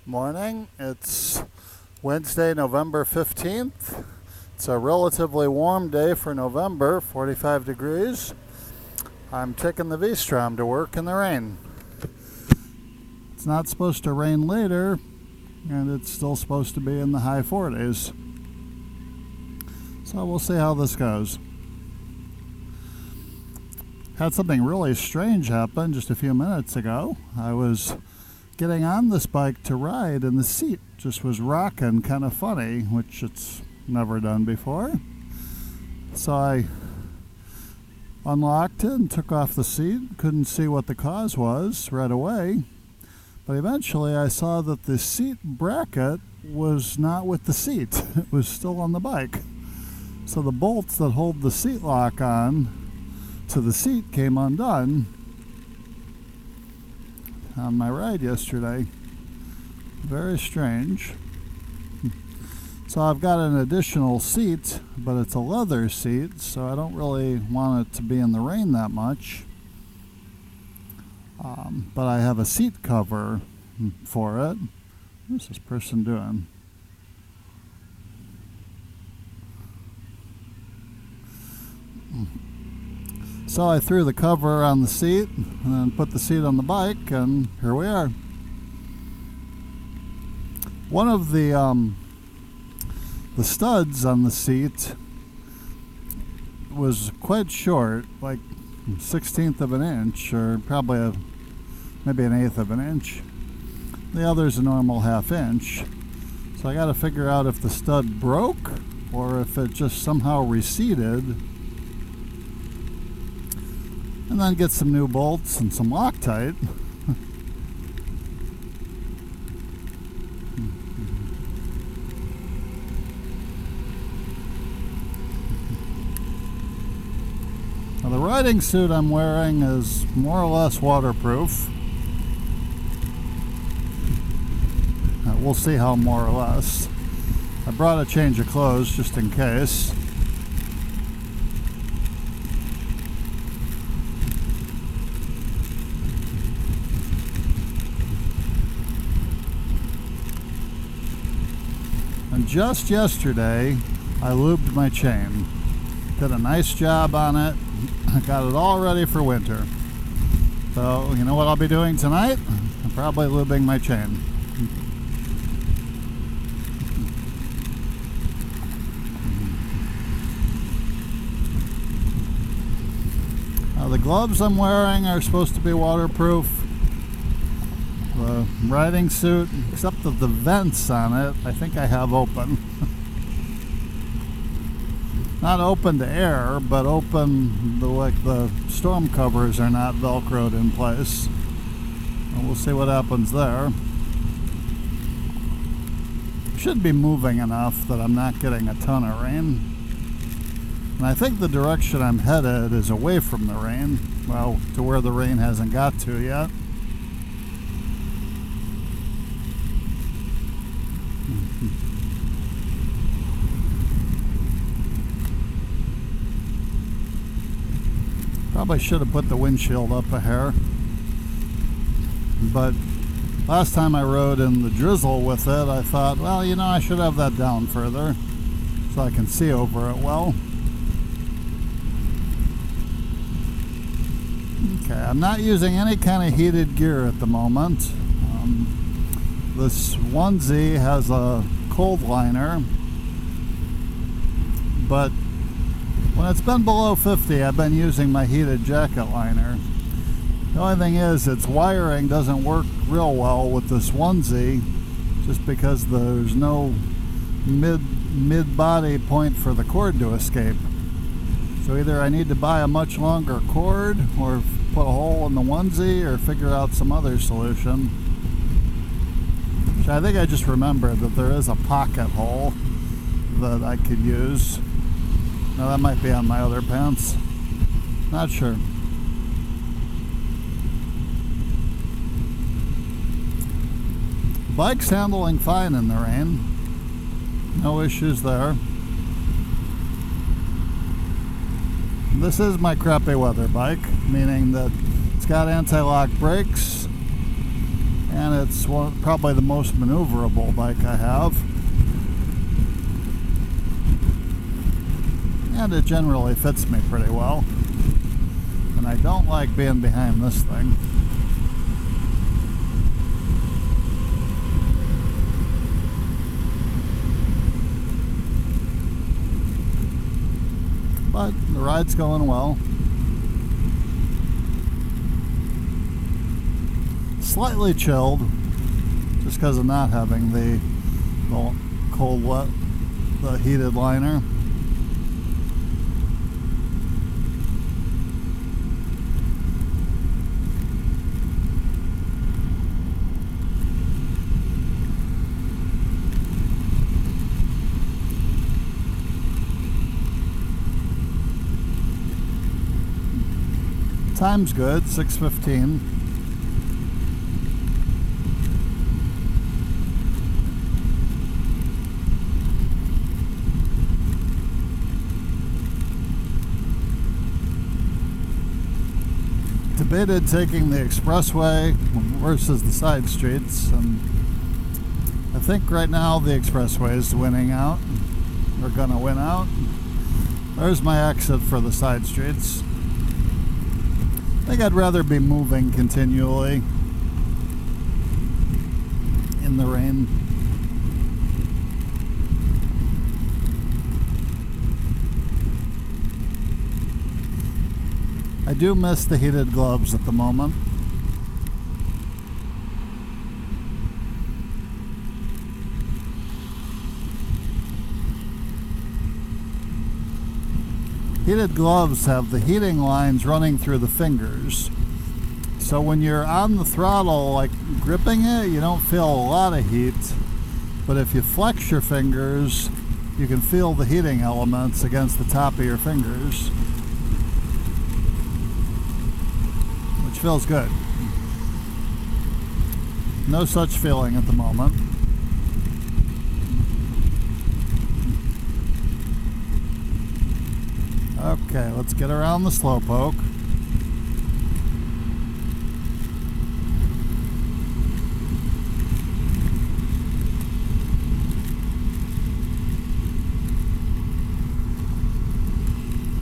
Morning. It's Wednesday, November 15th. It's a relatively warm day for November, 45 degrees. I'm taking the V-Strom to work in the rain. It's not supposed to rain later, and it's still supposed to be in the high 40s. So we'll see how this goes. Had something really strange happen just a few minutes ago. I was getting on this bike to ride, and the seat just was rocking kind of funny, which it's never done before. So I unlocked it and took off the seat. Couldn't see what the cause was right away, but eventually I saw that the seat bracket was not with the seat. It was still on the bike. So the bolts that hold the seat lock on to the seat came undone on my ride yesterday. Very strange. So I've got an additional seat, but it's a leather seat, so I don't really want it to be in the rain that much. But I have a seat cover for it. What's this person doing? So I threw the cover on the seat and then put the seat on the bike, and here we are. One of the studs on the seat was quite short, like 1/16 of an inch, or probably maybe an 1/8 of an inch. The other's a normal 1/2 inch. So I got to figure out if the stud broke or if it just somehow receded, and then get some new bolts and some Loctite. Now the riding suit I'm wearing is more or less waterproof. We'll see how more or less. I brought a change of clothes just in case. And just yesterday, I lubed my chain. Did a nice job on it. I got it all ready for winter. So, you know what I'll be doing tonight? I'm probably lubing my chain. Now, the gloves I'm wearing are supposed to be waterproof. The riding suit, except that the vents on it, I think I have open. Not open to air, but open like the storm covers are not velcroed in place. And we'll see what happens there. Should be moving enough that I'm not getting a ton of rain. And I think the direction I'm headed is away from the rain, well, to where the rain hasn't got to yet. Probably should have put the windshield up a hair, but last time I rode in the drizzle with it, I thought, well, you know, I should have that down further so I can see over it well. Okay, I'm not using any kind of heated gear at the moment. This onesie has a cold liner, but when it's been below 50, I've been using my heated jacket liner. The only thing is, its wiring doesn't work real well with this onesie, just because there's no mid-body point for the cord to escape. So either I need to buy a much longer cord, or put a hole in the onesie, or figure out some other solution. Which I think I just remembered that there is a pocket hole that I could use. Now that might be on my other pants. Not sure. Bike's handling fine in the rain. No issues there. This is my crappy weather bike, meaning that it's got anti-lock brakes and it's probably the most maneuverable bike I have. And it generally fits me pretty well. And I don't like being behind this thing. But the ride's going well. Slightly chilled, just because of not having the cold wet, the heated liner. Time's good, 6:15. Debated taking the expressway versus the side streets, and I think right now the expressway is winning out. We're gonna win out. There's my exit for the side streets. I think I'd rather be moving continually in the rain. I do miss the heated gloves at the moment. Heated gloves have the heating lines running through the fingers. So when you're on the throttle, like gripping it, you don't feel a lot of heat. But if you flex your fingers, you can feel the heating elements against the top of your fingers, which feels good. No such feeling at the moment. Okay, let's get around the slowpoke.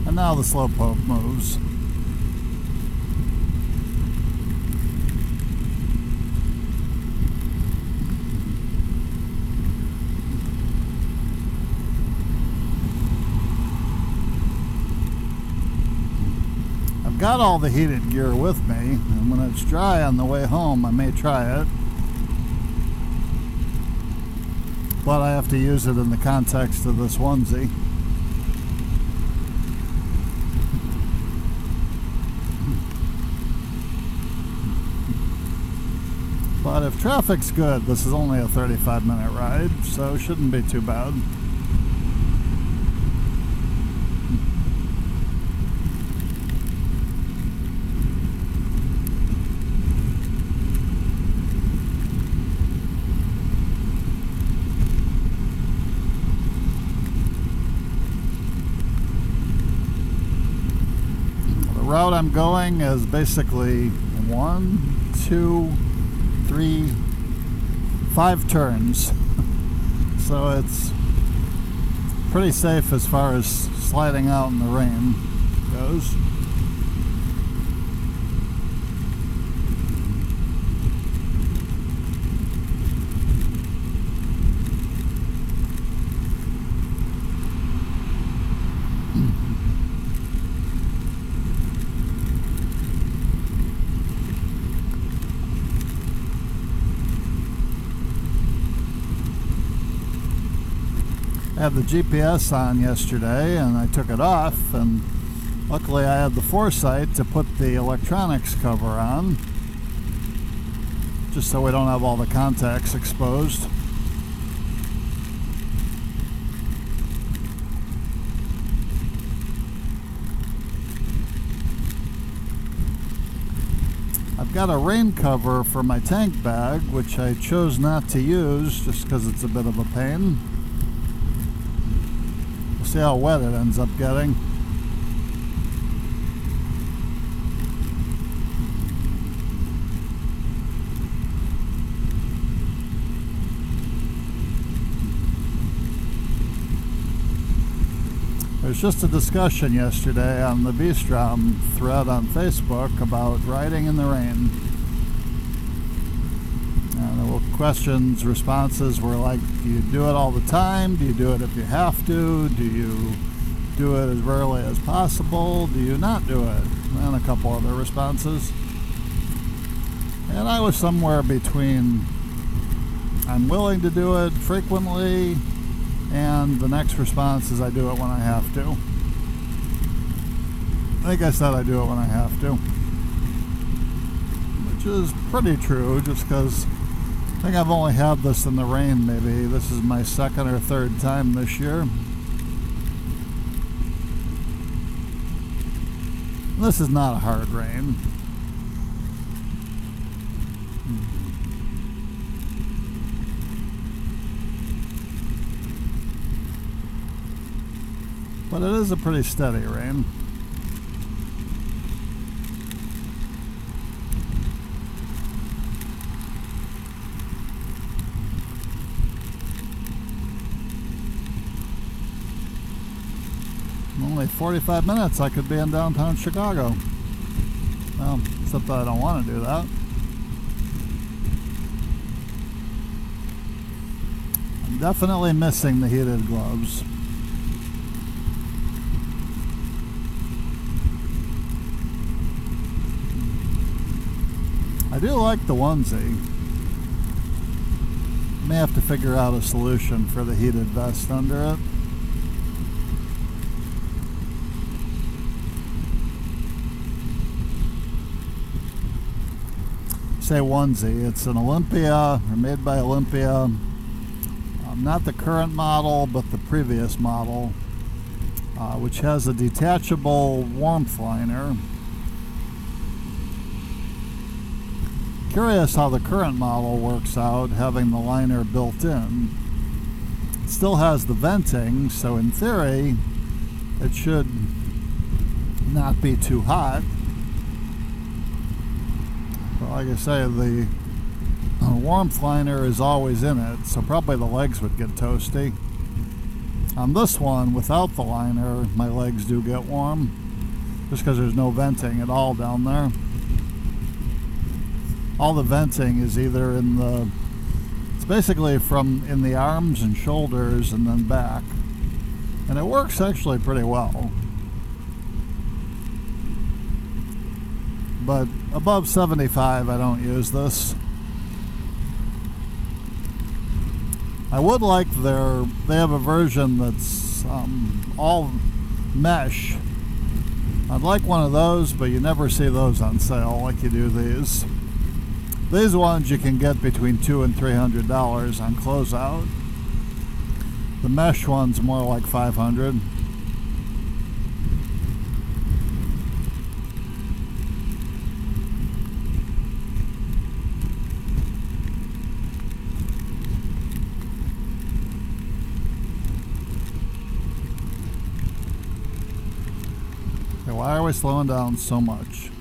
And now the slowpoke moves. Got all the heated gear with me, and when it's dry on the way home I may try it, but I have to use it in the context of this onesie. But if traffic's good, this is only a 35-minute ride, so it shouldn't be too bad. The route I'm going is basically 1, 2, 3, 5 turns. So it's pretty safe as far as sliding out in the rain goes. I had the GPS on yesterday and I took it off, and luckily I had the foresight to put the electronics cover on just so we don't have all the contacts exposed. I've got a rain cover for my tank bag, which I chose not to use just because it's a bit of a pain. See how wet it ends up getting. There's just a discussion yesterday on the V-Strom thread on Facebook about riding in the rain. And there were questions, responses were like, do you do it all the time? Do you do it if you have to? Do you do it as rarely as possible? Do you not do it? And a couple other responses. And I was somewhere between I'm willing to do it frequently, and the next response is I do it when I have to. I think I said I do it when I have to, which is pretty true, just because I think I've only had this in the rain. Maybe this is my second or third time this year. This is not a hard rain. But it is a pretty steady rain. Only 45 minutes I could be in downtown Chicago. Well, except that I don't want to do that. I'm definitely missing the heated gloves. I do like the onesie. May have to figure out a solution for the heated vest under it. Say onesie, it's an Olympia, or made by Olympia. Not the current model, but the previous model, which has a detachable warmth liner. Curious how the current model works out, having the liner built in. It still has the venting, so in theory it should not be too hot. But like I say, the warmth liner is always in it, so probably the legs would get toasty. On this one, without the liner, my legs do get warm, just because there's no venting at all down there. All the venting is either in the, it's basically from in the arms and shoulders and then back. And it works actually pretty well. But above 75, I don't use this. I would like they have a version that's all mesh. I'd like one of those, but you never see those on sale like you do these. These ones you can get between $200 and $300 on closeout. The mesh one's more like $500. Okay, why are we slowing down so much?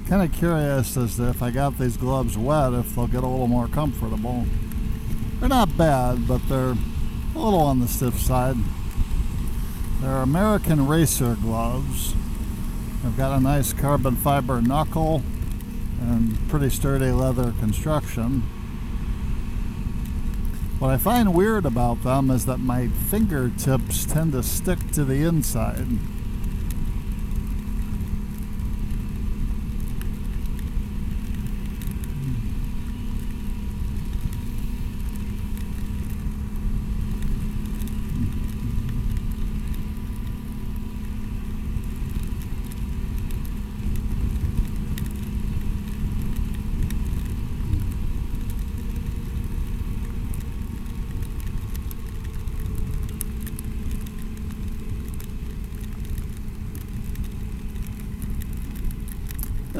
Kind of curious as to if I got these gloves wet, if they'll get a little more comfortable. They're not bad, but they're a little on the stiff side. They're American Racer gloves. They've got a nice carbon fiber knuckle and pretty sturdy leather construction. What I find weird about them is that my fingertips tend to stick to the inside.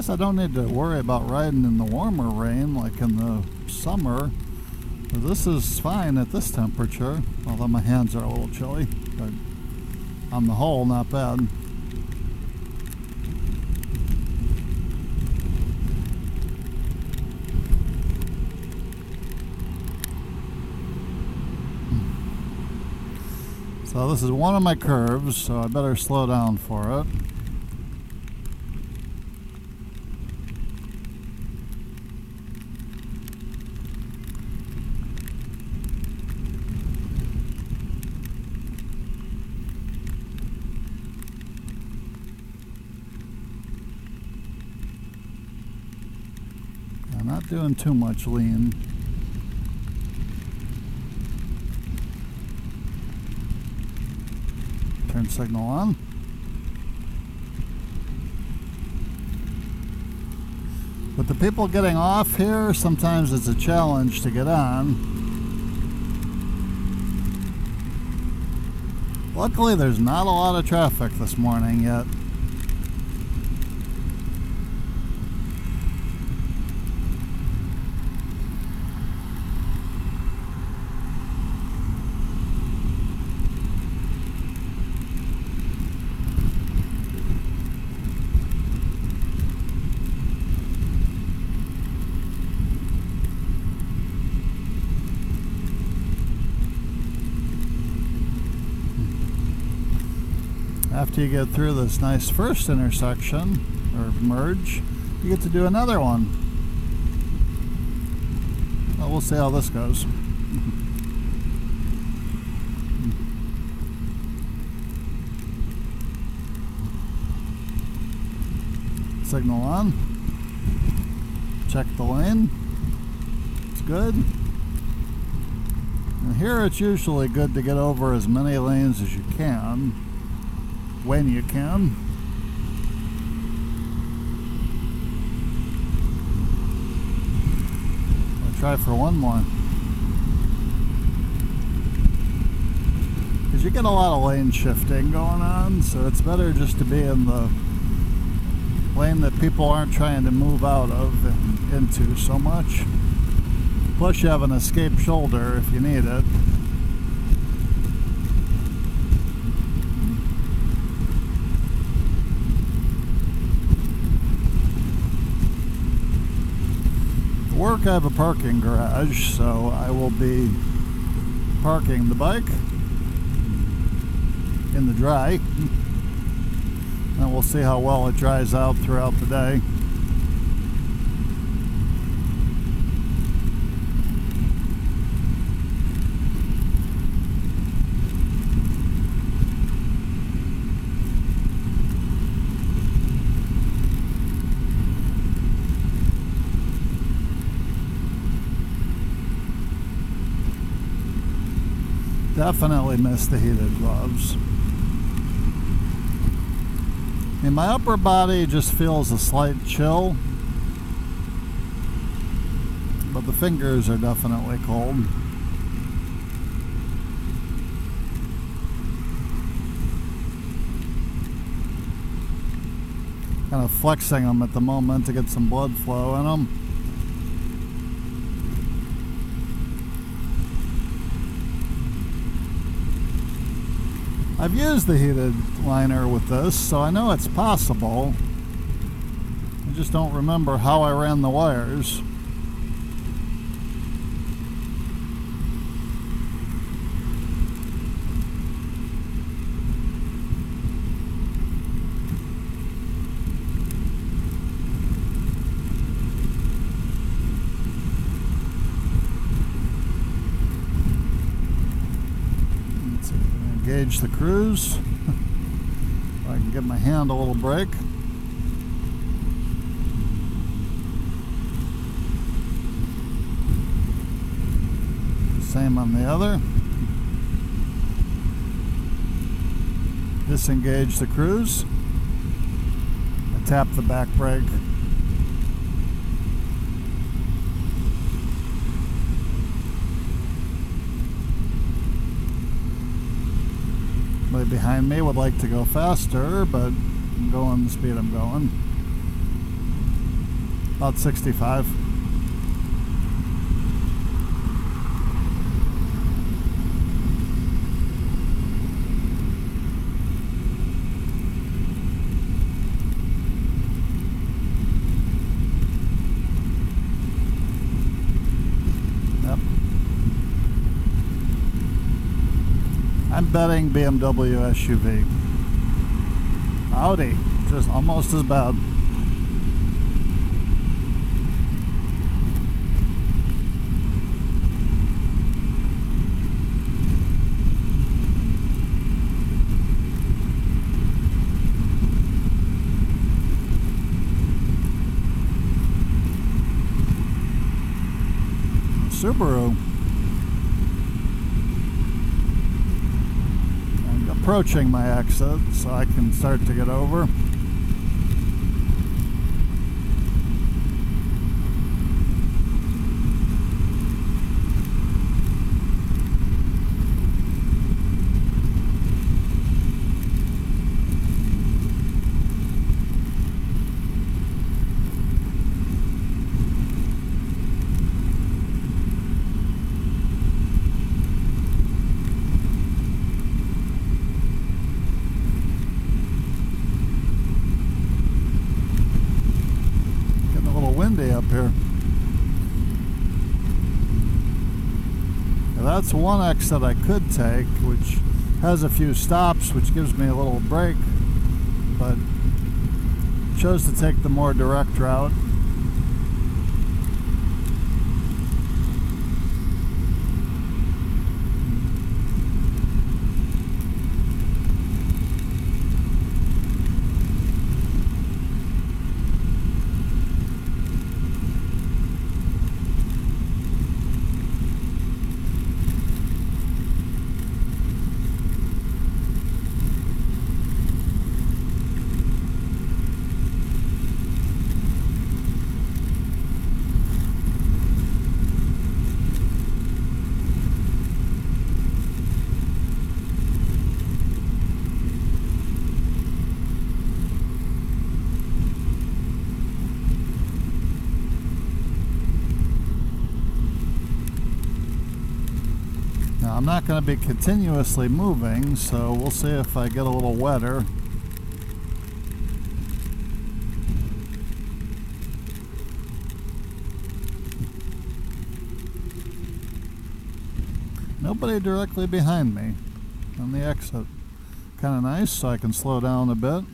Guess I don't need to worry about riding in the warmer rain like in the summer. This is fine at this temperature, although my hands are a little chilly, but on the whole, not bad. So this is one of my curves, so I better slow down for it. I'm not doing too much lean. Turn signal on. With the people getting off here, sometimes it's a challenge to get on. Luckily, there's not a lot of traffic this morning yet. After you get through this nice first intersection, or merge, you get to do another one. Well, we'll see how this goes. Signal on. Check the lane. It's good. And here it's usually good to get over as many lanes as you can. When you can. I'll try for one more. Because you get a lot of lane shifting going on, so it's better just to be in the lane that people aren't trying to move out of and into so much. Plus you have an escape shoulder if you need it. Work, I have a parking garage, so I will be parking the bike in the dry, and we'll see how well it dries out throughout the day. Definitely miss the heated gloves. And my upper body just feels a slight chill, but the fingers are definitely cold. Kind of flexing them at the moment to get some blood flow in them. I've used the heated liner with this, so I know it's possible. I just don't remember how I ran the wires. Engage the cruise. I can give my hand a little break. Same on the other. Disengage the cruise. I tap the back brake. Somebody behind me would like to go faster, but I'm going the speed I'm going. About 65. I'm betting BMW SUV. Audi, just almost as bad. Subaru. Approaching my exit so I can start to get over. Windy up here. Now that's one exit I could take, which has a few stops, which gives me a little break, but chose to take the more direct route. Now I'm not going to be continuously moving, so we'll see if I get a little wetter. Nobody directly behind me on the exit. Kind of nice, so I can slow down a bit.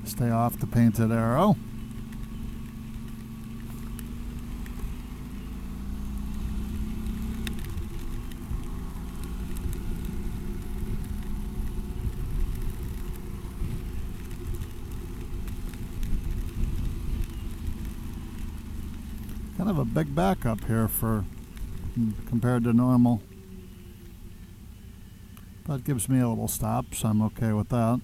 Stay off the painted arrow. Kind of a big backup here for compared to normal. That gives me a little stop, so I'm okay with that.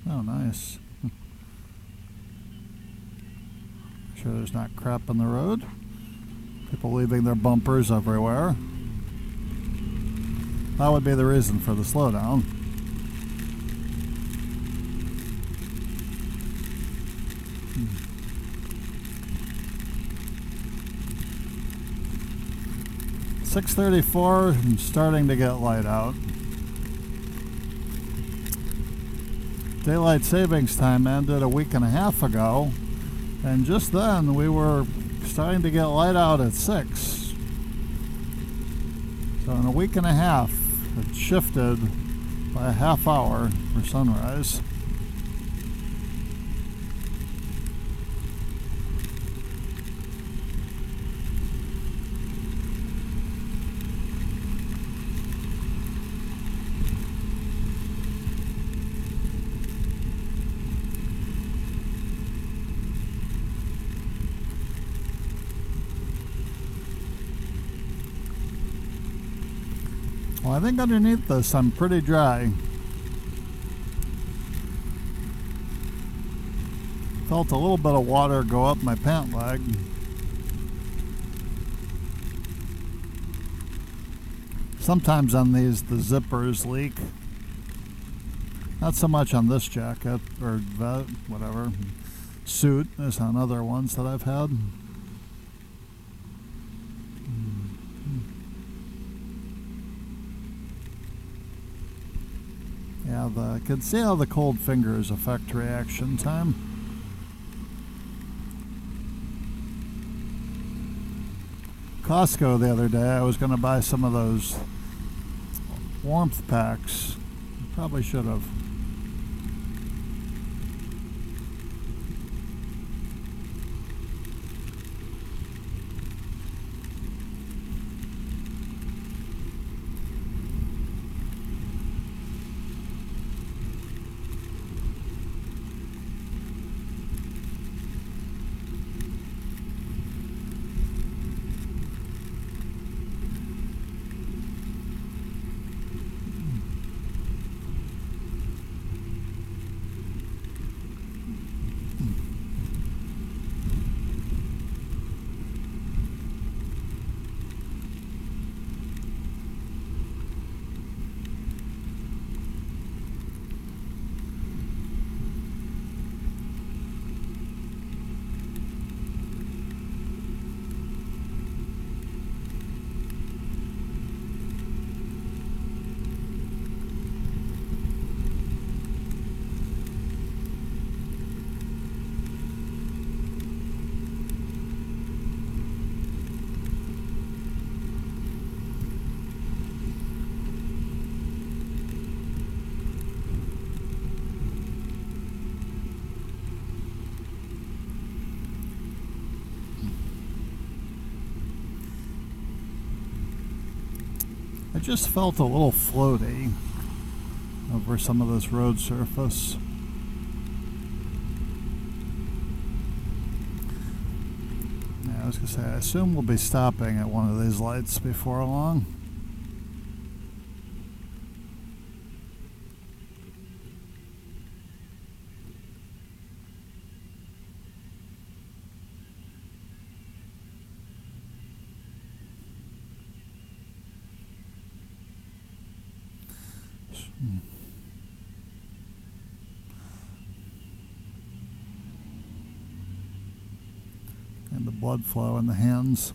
Oh, nice. Make sure there's not crap on the road. People leaving their bumpers everywhere. That would be the reason for the slowdown. .634 and starting to get light out. daylight savings time ended a week and a half ago, and just then we were starting to get light out at 6. So in a week and a half, it shifted by a half hour for sunrise. Well, I think underneath this I'm pretty dry. Felt a little bit of water go up my pant leg. Sometimes on these the zippers leak. Not so much on this jacket or whatever suit as on other ones that I've had. Yeah, I can see how the cold fingers affect reaction time. Costco the other day, I was going to buy some of those warmth packs. Probably should have. I just felt a little floaty over some of this road surface. Yeah, I was going to say, I assume we'll be stopping at one of these lights before long. And the blood flow in the hands.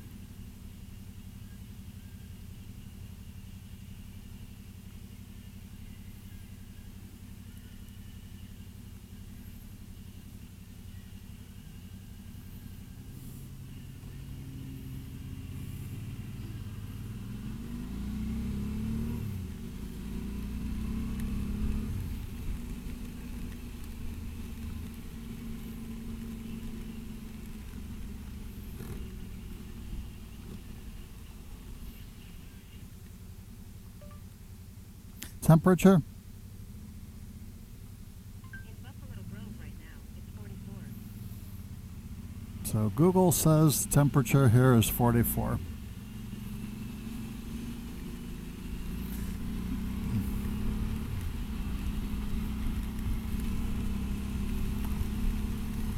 Temperature? In Buffalo Grove right now, it's 44. So Google says the temperature here is 44.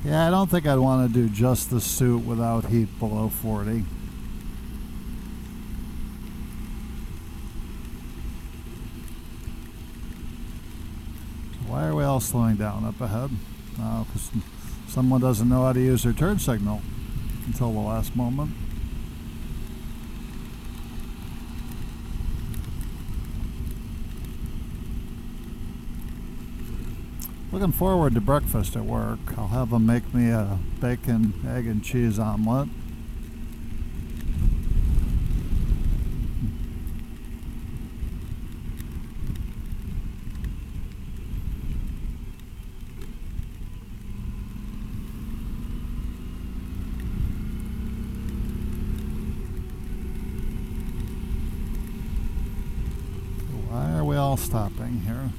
Yeah, I don't think I'd want to do just the suit without heat below 40. Why are we all slowing down up ahead? Because someone doesn't know how to use their turn signal until the last moment. Looking forward to breakfast at work. I'll have them make me a bacon, egg, and cheese omelet. Why are we all stopping here?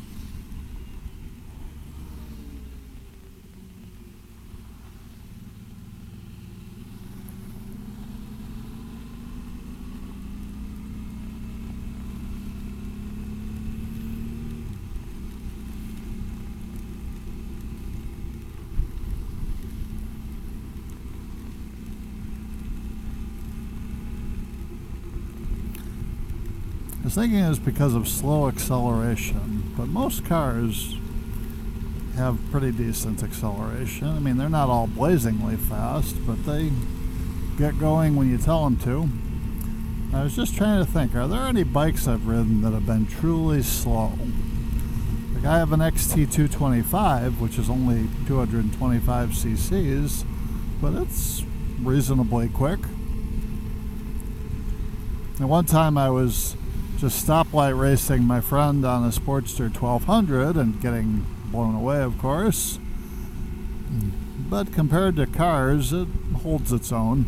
I was thinking it's because of slow acceleration, but most cars have pretty decent acceleration. I mean, they're not all blazingly fast, but they get going when you tell them to. I was just trying to think, are there any bikes I've ridden that have been truly slow? Like, I have an XT225, which is only 225 cc's, but it's reasonably quick. And one time I was just stoplight racing my friend on a Sportster 1200 and getting blown away, of course. But compared to cars, it holds its own.